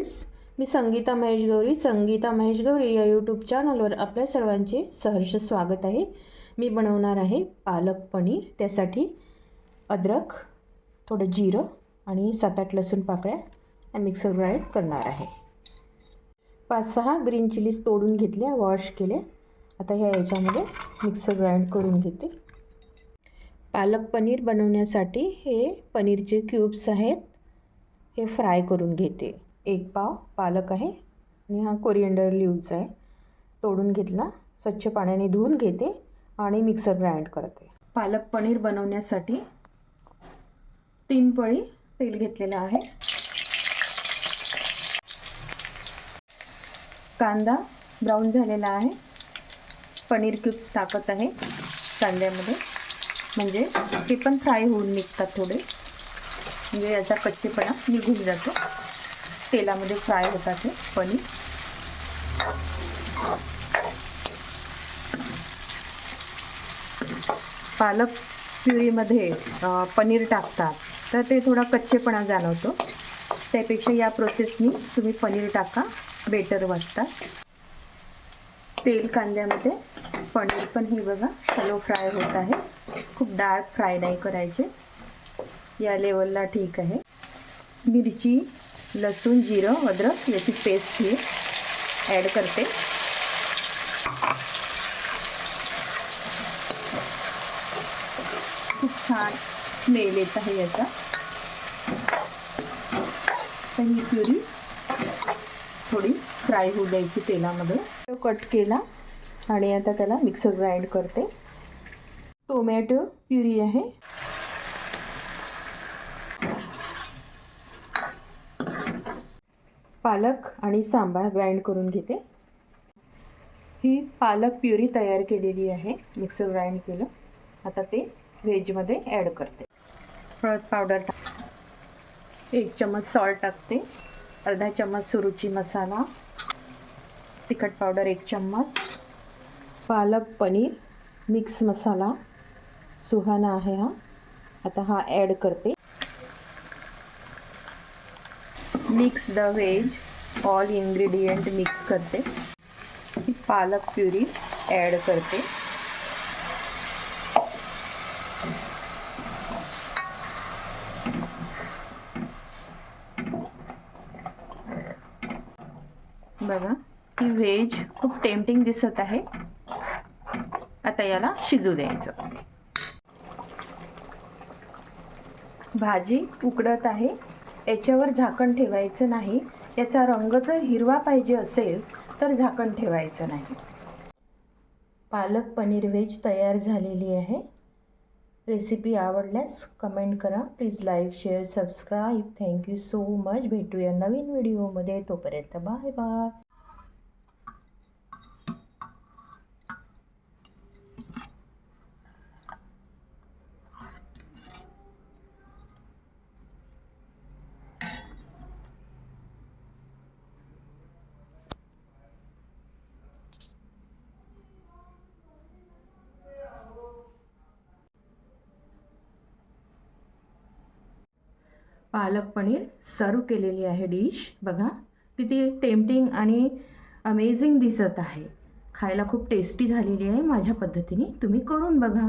Friends, मी संगीता महेश गौरी या YouTube चॅनलवर आपल्या सर्वांचे सहर्ष स्वागत आहे। मी बनवणार आहे पालक पनीर। त्यासाठी अद्रक, थोडं जिरं आणि 7-8 लसूण पाकळ्या मिक्सर ग्राइंड करणार आहे। 5-6 ग्रीन चिलीज तोडून घेतल्या, वॉश केल्या। आता याच्यामध्ये मिक्सर ग्राइंड करून घेते। पालक पनीर बनवण्यासाठी हे पनीरचे क्यूब्स आहेत, हे फ्राय करून घेते। 1 पाव पालक आहे आणि हा कोरिएंडर लीव्स आहे, तोडून घेतला, स्वच्छ पाण्याने धुवून घेते आणि मिक्सर ग्राइंड करते। पालक पनीर बनवण्यासाठी 3 पळी तेल घेतलेलं आहे। कांदा ब्राऊन झालेला आहे, पनीर क्यूब्स टाकत आहे कांद्यामध्ये, म्हणजे ते पण फ्राय होऊन निघतात थोडे, म्हणजे याचा कच्चेपणा निघून जातो। तेलामध्ये फ्राय होतात हे पनीर। पालक प्युरीमध्ये पनीर टाकतात तर ते थोडा कच्चेपणा जाणवतो, त्यापेक्षा या प्रोसेसनी तुम्ही पनीर टाका, बेटर वाटतात। तेल कांद्यामध्ये पनीर पण हे बघा शॅलो फ्राय होत आहे, खूप डार्क फ्राय नाही करायचे, या लेवलला ठीक आहे। मिरची, लसूण, जिरं, अद्रक याची पेस्ट ही ॲड करते। खूप छान स्मेल येत आहे याचा। तर ही प्युरी थोडी फ्राय होऊ द्यायची तेलामध्ये। तो कट केला आणि आता त्याला मिक्सर ग्राइंड करते। टोमॅटो प्युरी आहे, पालक आणि सांबार ग्राइंड करून घेते। ही पालक प्युरी तयार केलेली आहे, मिक्सर ग्राइंड केलं। आता ते व्हेजमध्ये ॲड करते। हळद पावडर टाक, 1 चम्मच सॉल्ट टाकते, अर्धा चम्मच सुरुची मसाला, तिखट पावडर 1 चम्मच, पालक पनीर मिक्स मसाला सुहाना आहे हा, आता हा ॲड करते। Mix the veg, all ingredient mix करते। पालक प्युरी ॲड करते। बघा ही व्हेज खूप टेम्पटिंग दिसत आहे, आता याला शिजू द्यायचं। भाजी उकडत आहे, याच्यावर झाकण ठेवायचं नाही, याचा रंग जर हिरवा पाहिजे असेल तर झाकण ठेवायचं नाही। पालक पनीर व्हेज तयार झालेली आहे। रेसिपी आवडल्यास कमेंट करा, please like, share, subscribe. Thank you so much. भेटूया नवीन व्हिडिओमध्ये, तोपर्यंत बाय बाय। पालक पनीर सर्व केलेली आहे डिश, बघा किती टेम्पटिंग आणि अमेझिंग दिसत आहे। खायला खूप टेस्टी झालेली आहे। माझ्या पद्धतीने तुम्ही करून बघा।